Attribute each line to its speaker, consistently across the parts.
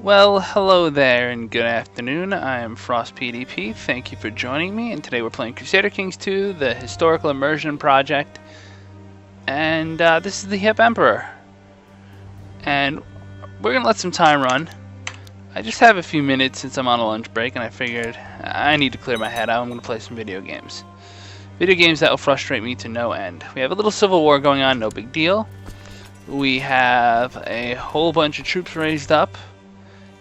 Speaker 1: Well, hello there and good afternoon. I am Frost PDP. Thank you for joining me. And today we're playing Crusader Kings 2, the Historical Immersion Project. And this is the Hip Emperor. And we're going to let some time run. I just have a few minutes since I'm on a lunch break, and I figured I need to clear my head out. I'm going to play some video games. Video games that will frustrate me to no end. We have a little civil war going on, no big deal. We have a whole bunch of troops raised up,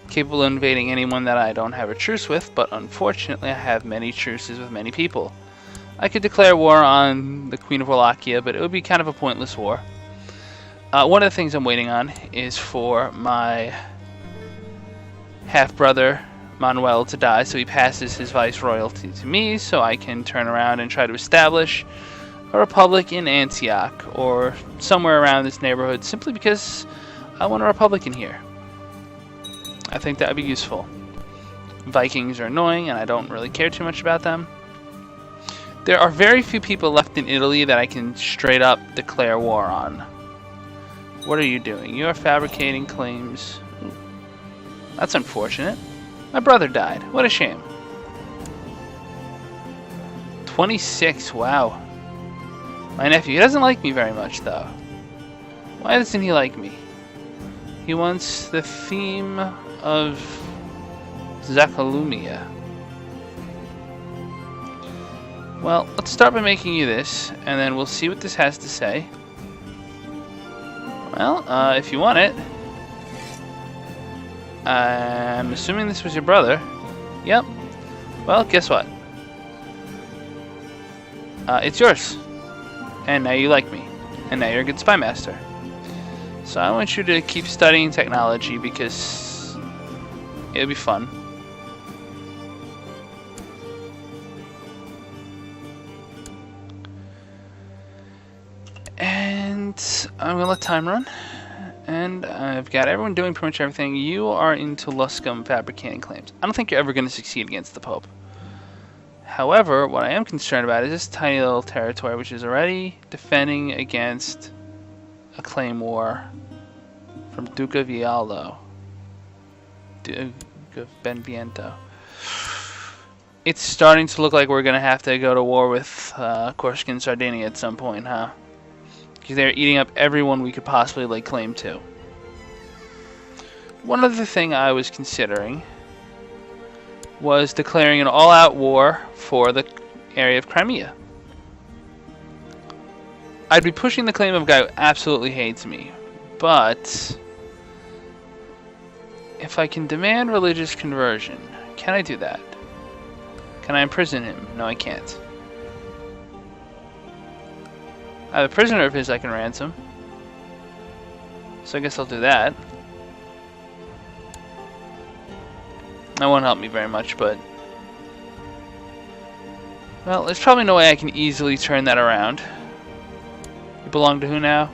Speaker 1: capable of invading anyone that I don't have a truce with, but unfortunately I have many truces with many people. I could declare war on the Queen of Wallachia, but it would be kind of a pointless war. One of the things I'm waiting on is for my half-brother Manuel to die, so he passes his viceroyalty to me, so I can turn around and try to establish a republic in Antioch, or somewhere around this neighborhood, simply because I want a republic in here. I think that would be useful. Vikings are annoying, and I don't really care too much about them. There are very few people left in Italy that I can straight up declare war on. What are you doing? You are fabricating claims. That's unfortunate. My brother died. What a shame. 26, wow. My nephew, he doesn't like me very much, though. Why doesn't he like me? He wants the theme of Zachalumia. Well, let's start by making you this, and then we'll see what this has to say. Well, if you want it. I'm assuming this was your brother. Yep. Well, guess what? It's yours. And now you like me. And now you're a good spy master. So I want you to keep studying technology because it'll be fun. And I'm gonna let time run. And I've got everyone doing pretty much everything. You are into Luscum fabricating claims. I don't think you're ever going to succeed against the Pope. However, what I am concerned about is this tiny little territory, which is already defending against a claim war from Duke of Viallo. Duke of Benviento. It's starting to look like we're going to have to go to war with Corsica and Sardinia at some point, huh? Because they're eating up everyone we could possibly lay claim to. One other thing I was considering was declaring an all-out war for the area of Crimea. I'd be pushing the claim of a guy who absolutely hates me, but if I can demand religious conversion, can I do that? Can I imprison him? No, I can't. I have a prisoner of his I can ransom. So I guess I'll do that. That won't help me very much, but... well, there's probably no way I can easily turn that around. You belong to who now?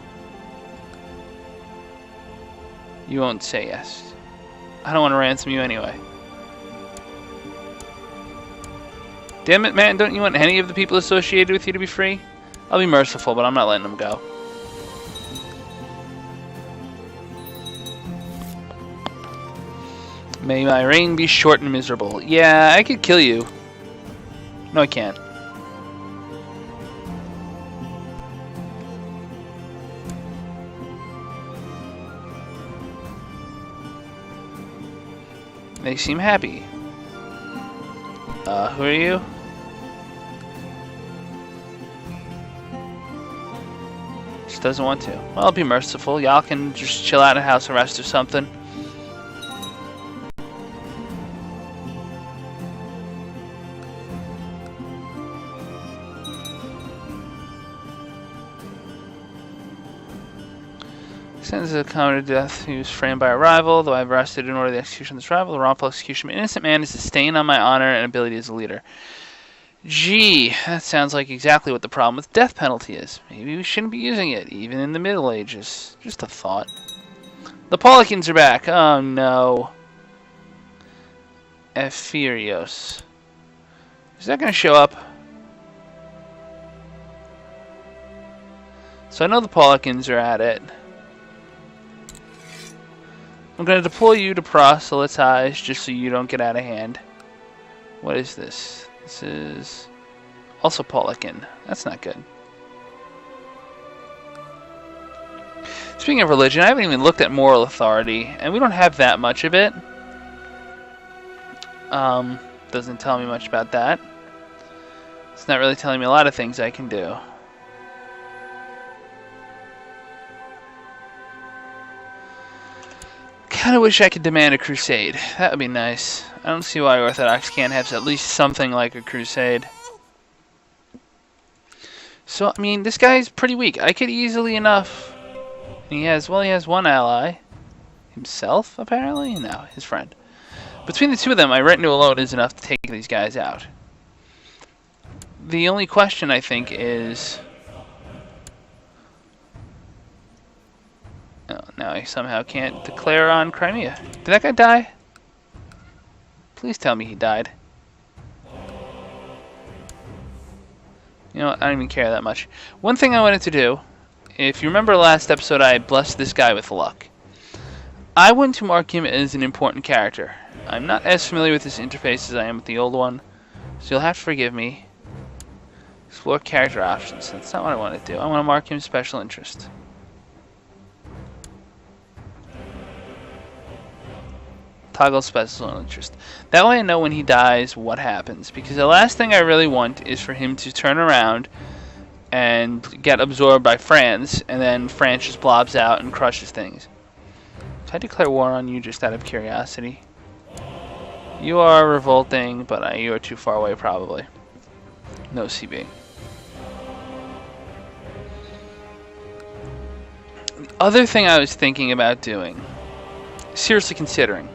Speaker 1: You won't say yes. I don't want to ransom you anyway. Damn it, man, don't you want any of the people associated with you to be free? I'll be merciful, but I'm not letting them go. May my reign be short and miserable. Yeah, I could kill you. No, I can't. They seem happy. Who are you? Doesn't want to. Well, I'll be merciful. Y'all can just chill out in house arrest or something. Sentence of common death. He was framed by a rival. Though I've arrested in order the execution of this rival, the wrongful execution of an innocent man is a stain on my honor and ability as a leader. Gee, that sounds like exactly what the problem with death penalty is. Maybe we shouldn't be using it, even in the Middle Ages. Just a thought. The Paulicans are back. Oh no. Ephirios. Is that going to show up? So I know the Paulicans are at it. I'm going to deploy you to proselytize just so you don't get out of hand. What is this? This is also Paulican. That's not good. Speaking of religion, I haven't even looked at moral authority, and we don't have that much of it. Doesn't tell me much about that. It's not really telling me a lot of things I can do. Kind of wish I could demand a crusade. That would be nice. I don't see why Orthodox can't have at least something like a crusade. So, I mean, this guy's pretty weak. I could easily enough... He has one ally. Himself, apparently? No, his friend. Between the two of them, my retinue alone is enough to take these guys out. The only question, I think, is... Oh, now I somehow can't declare on Crimea. Did that guy die? Please tell me he died. You know what? I don't even care that much. One thing I wanted to do, if you remember last episode, I blessed this guy with luck. I want to mark him as an important character. I'm not as familiar with this interface as I am with the old one, so you'll have to forgive me. Explore character options. That's not what I want to do. I want to mark him special interest. Toggle special interest. That way I know when he dies what happens. Because the last thing I really want is for him to turn around and get absorbed by France, and then France just blobs out and crushes things. Can I declare war on you just out of curiosity? You are revolting, but you are too far away probably. No CB. The other thing I was thinking about doing, seriously considering,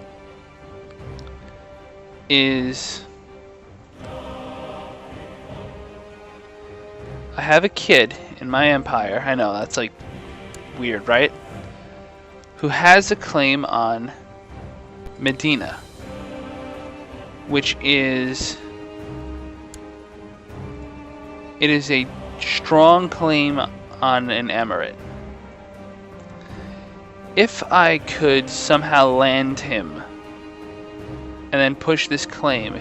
Speaker 1: is I have a kid in my empire, I know that's like weird, right? Who has a claim on Medina, which is a strong claim on an emirate. If I could somehow land him and then push this claim,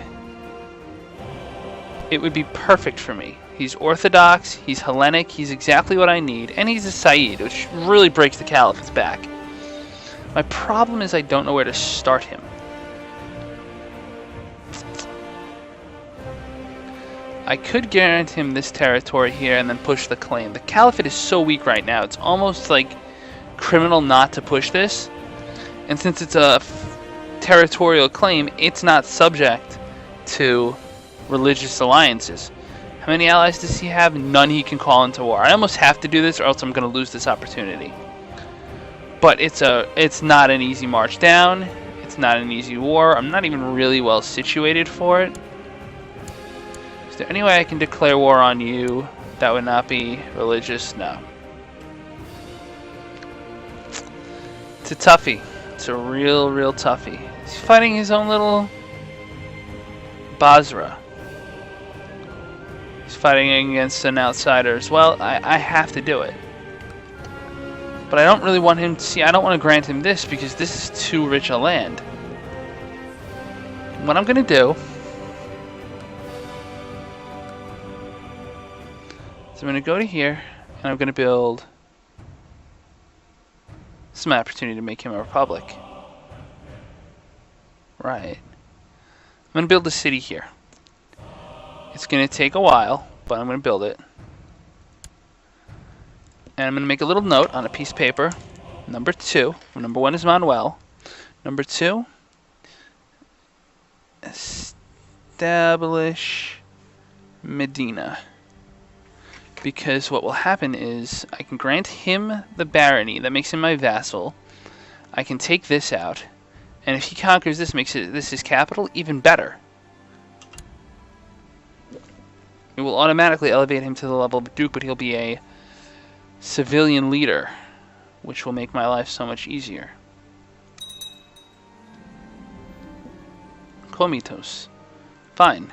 Speaker 1: it would be perfect for me. He's Orthodox, he's Hellenic, he's exactly what I need, and he's a Sayyid, which really breaks the Caliphate's back. My problem is I don't know where to start him. I could guarantee him this territory here and then push the claim. The Caliphate is so weak right now, it's almost like criminal not to push this. And since it's a territorial claim, it's not subject to religious alliances. How many allies does he have? None he can call into war. I almost have to do this or else I'm going to lose this opportunity. But it's not an easy march down. It's not an easy war. I'm not even really well situated for it. Is there any way I can declare war on you that would not be religious? No. It's a toughie. It's a real toughie. He's fighting his own little Basra. He's fighting against an outsider as well. I have to do it. But I don't really want him to see. I don't want to grant him this because this is too rich a land. What I'm going to do is I'm going to go to here and I'm going to build some opportunity to make him a republic. Right. I'm going to build a city here. It's going to take a while, but I'm going to build it. And I'm going to make a little note on a piece of paper. Number 2. Number 1 is Manuel. Number 2. Establish Medina. Because what will happen is I can grant him the barony. That makes him my vassal. I can take this out. And if he conquers this, makes this his capital, even better. It will automatically elevate him to the level of Duke, but he'll be a civilian leader, which will make my life so much easier. Komitos. Fine.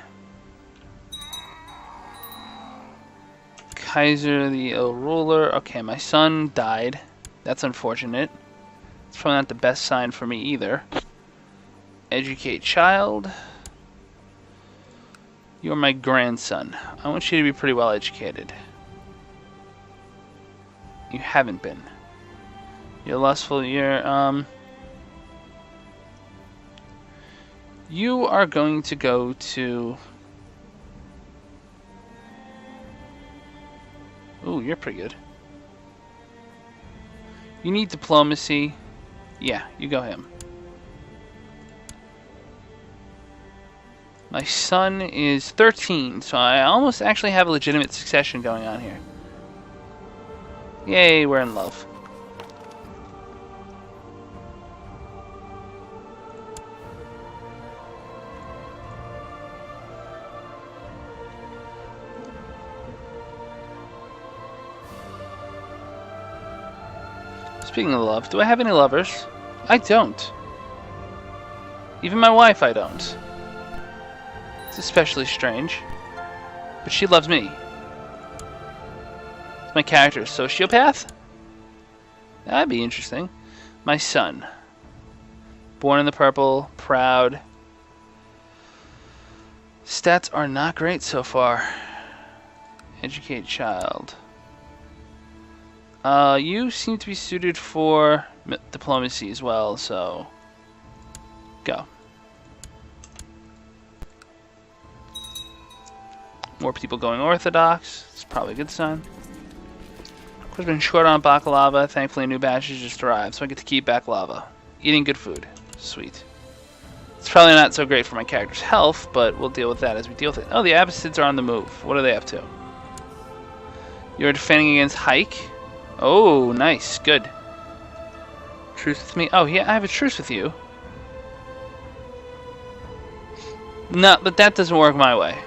Speaker 1: Kaiser, the ill ruler. Okay, my son died. That's unfortunate. It's probably not the best sign for me either. Educate child. You're my grandson. I want you to be pretty well educated. You haven't been. You're lustful. You're, you are going to go to... Ooh, you're pretty good. You need diplomacy. Yeah, you go him. My son is 13, so I almost actually have a legitimate succession going on here. Yay, we're in love. Speaking of love, do I have any lovers? I don't. Even my wife, I don't. It's especially strange. But she loves me. Is my character a sociopath? That'd be interesting. My son. Born in the purple, proud. Stats are not great so far. Educate child. You seem to be suited for diplomacy as well, so go. More people going Orthodox. It's probably a good sign. I've been short on baklava. Thankfully, a new batch has just arrived, so I get to keep baklava. Eating good food. Sweet. It's probably not so great for my character's health, but we'll deal with that as we deal with it. Oh, the Abbasids are on the move. What are they up to? You're defending against Hike. Oh, nice. Good. Truce with me. Oh, yeah, I have a truce with you. No, but that doesn't work my way.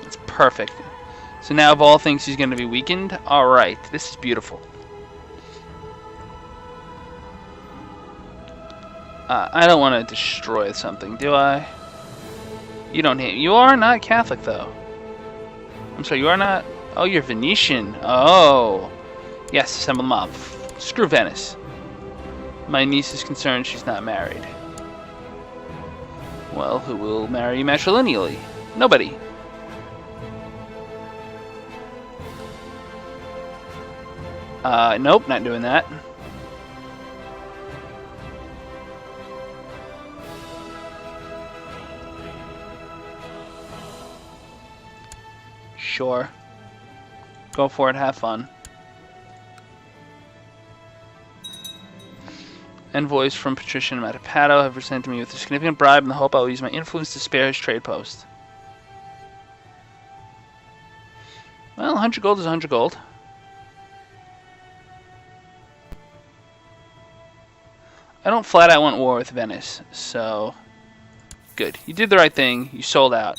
Speaker 1: It's perfect. So now, of all things, he's going to be weakened. Alright, this is beautiful. I don't want to destroy something, do I? You don't hate. You are not Catholic, though. I'm sorry, you are not... Oh, you're Venetian. Oh. Yes, assemble the mob. Screw Venice. My niece is concerned she's not married. Well, who will marry matrilineally? Nobody. Nope, not doing that. Sure. Go for it, have fun. Envoys from Patrician Matapato have presented me with a significant bribe in the hope I'll use my influence to spare his trade post. Well, 100 gold is 100 gold. I don't flat out want war with Venice, so... Good. You did the right thing. You sold out.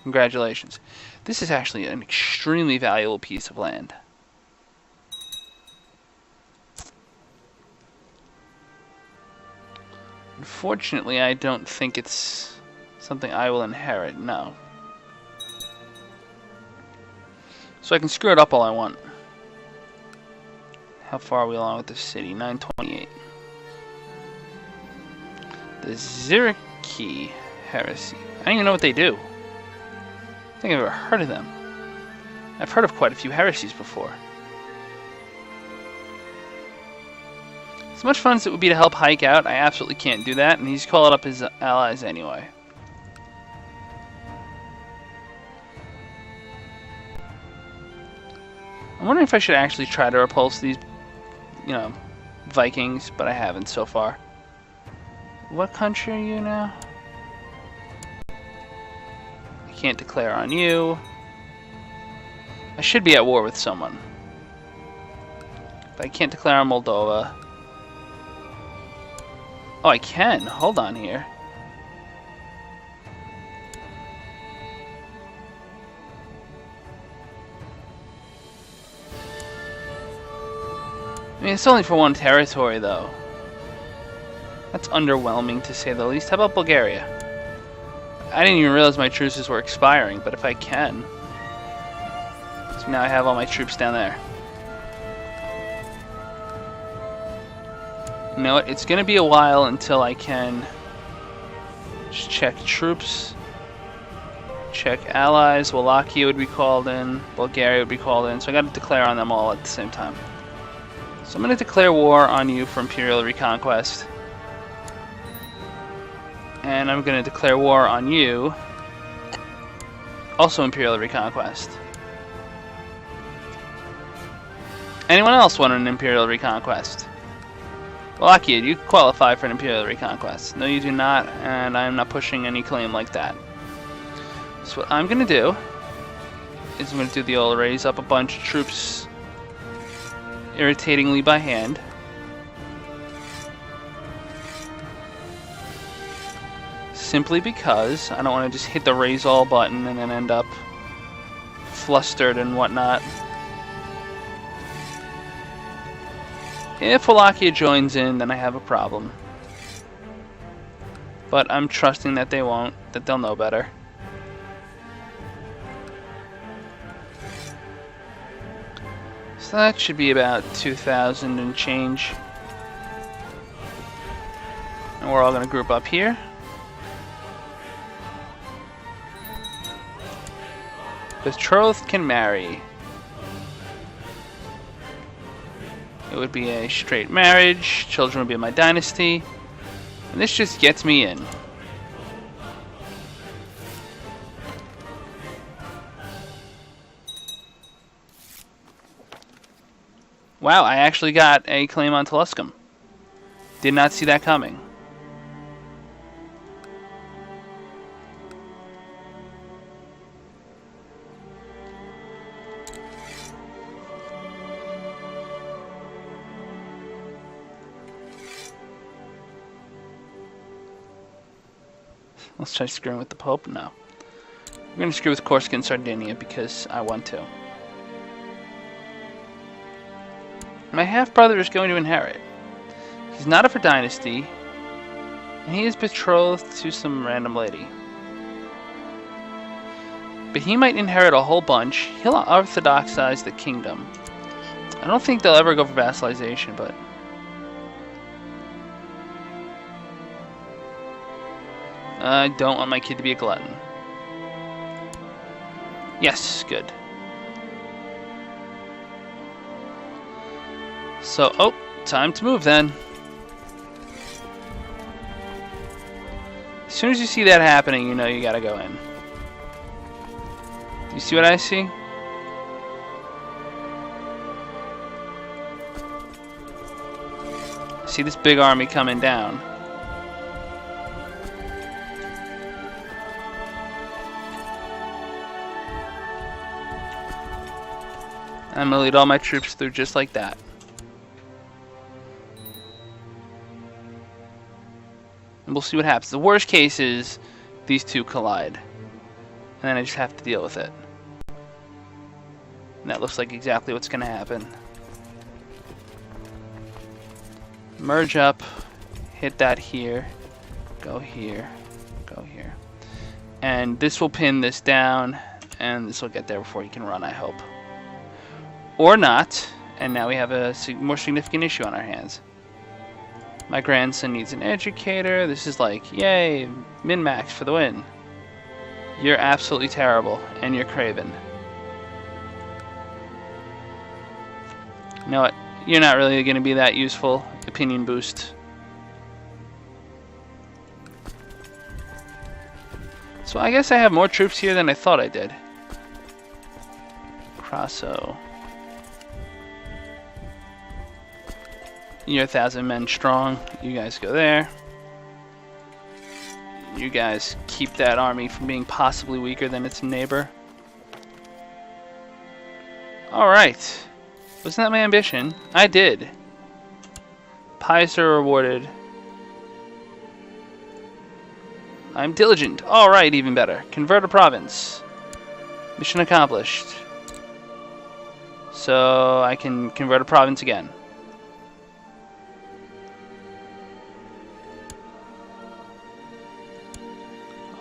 Speaker 1: Congratulations. This is actually an extremely valuable piece of land. Unfortunately, I don't think it's something I will inherit, no. So I can screw it up all I want. How far are we along with this city? 928. The Ziriki heresy. I don't even know what they do. I don't think I've ever heard of them. I've heard of quite a few heresies before. As much fun as it would be to help Hike out, I absolutely can't do that, and he's called up his allies anyway. I'm wondering if I should actually try to repulse these, you know, Vikings, but I haven't so far. What country are you now? I can't declare on you. I should be at war with someone. But I can't declare on Moldova. Oh, I can. Hold on here. I mean, it's only for one territory, though. That's underwhelming, to say the least. How about Bulgaria? I didn't even realize my truces were expiring, but if I can... So now I have all my troops down there. You know what? It's going to be a while until I can just check troops, check allies. Wallachia would be called in, Bulgaria would be called in, so I got to declare on them all at the same time. So I'm going to declare war on you for Imperial Reconquest. And I'm going to declare war on you, also Imperial Reconquest. Anyone else want an Imperial Reconquest? Wallachia, you qualify for an Imperial Reconquest. No, you do not, and I'm not pushing any claim like that. So what I'm going to do is I'm going to do the old raise up a bunch of troops irritatingly by hand. Simply because I don't want to just hit the raise all button and then end up flustered and whatnot. If Wallachia joins in, then I have a problem. But I'm trusting that they won't, that they'll know better. So that should be about 2,000 and change. And we're all going to group up here. Betrothed can marry. It would be a straight marriage. Children would be in my dynasty. And this just gets me in. Wow, I actually got a claim on Tluscum. Did not see that coming. Let's try screwing with the Pope. No. We're going to screw with Corsica and Sardinia because I want to. My half-brother is going to inherit. He's not up for dynasty, and he is betrothed to some random lady. But he might inherit a whole bunch. He'll orthodoxize the kingdom. I don't think they'll ever go for vassalization, but... I don't want my kid to be a glutton. Yes, good. So, oh, time to move then. As soon as you see that happening, you know you gotta go in. Do you see what I see? I see this big army coming down. I'm gonna lead all my troops through just like that. And we'll see what happens. The worst case is these two collide. And then I just have to deal with it. And that looks like exactly what's gonna happen. Merge up, hit that here, go here, go here. And this will pin this down, and this will get there before you can run, I hope. Or not, and now we have a more significant issue on our hands. My grandson needs an educator. This is like, yay, min-max for the win. You're absolutely terrible, and you're craven. You know what? You're not really going to be that useful. Opinion boost. So I guess I have more troops here than I thought I did. Crosso. You're 1,000 men strong. You guys go there. You guys keep that army from being possibly weaker than its neighbor. Alright. Wasn't that my ambition? I did. Pious are rewarded. I'm diligent. Alright, even better. Convert a province. Mission accomplished. So I can convert a province again.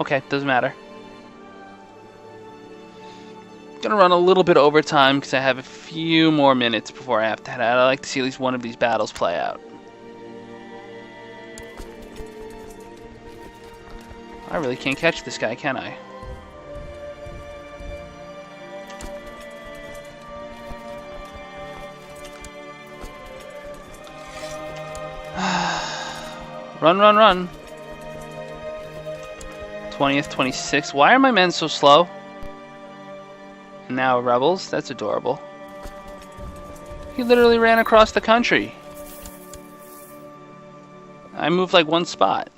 Speaker 1: Okay, doesn't matter. Gonna run a little bit over time because I have a few more minutes before I have to head out. I like to see at least one of these battles play out. I really can't catch this guy, can I? Run, run, run. 20th, 26th. Why are my men so slow? And now rebels? That's adorable. He literally ran across the country. I moved like one spot.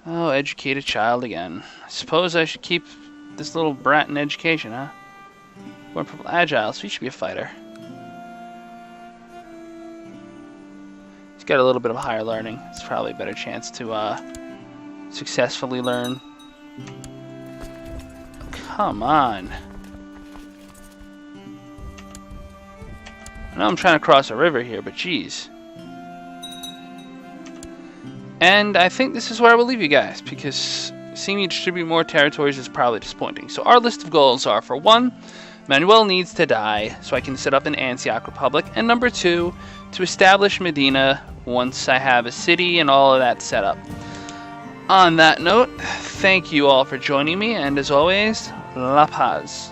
Speaker 1: Oh, educate a child again. I suppose I should keep this little brat in education, huh? Born purple agile, so he should be a fighter. He's got a little bit of higher learning. It's probably a better chance to successfully learn. Come on. I know I'm trying to cross a river here, but geez. And I think this is where I will leave you guys, because seeing me distribute more territories is probably disappointing. So our list of goals are, for 1, Manuel needs to die so I can set up an Antioch Republic, and number 2, to establish Medina once I have a city and all of that set up. On that note, thank you all for joining me, and as always, La Paz.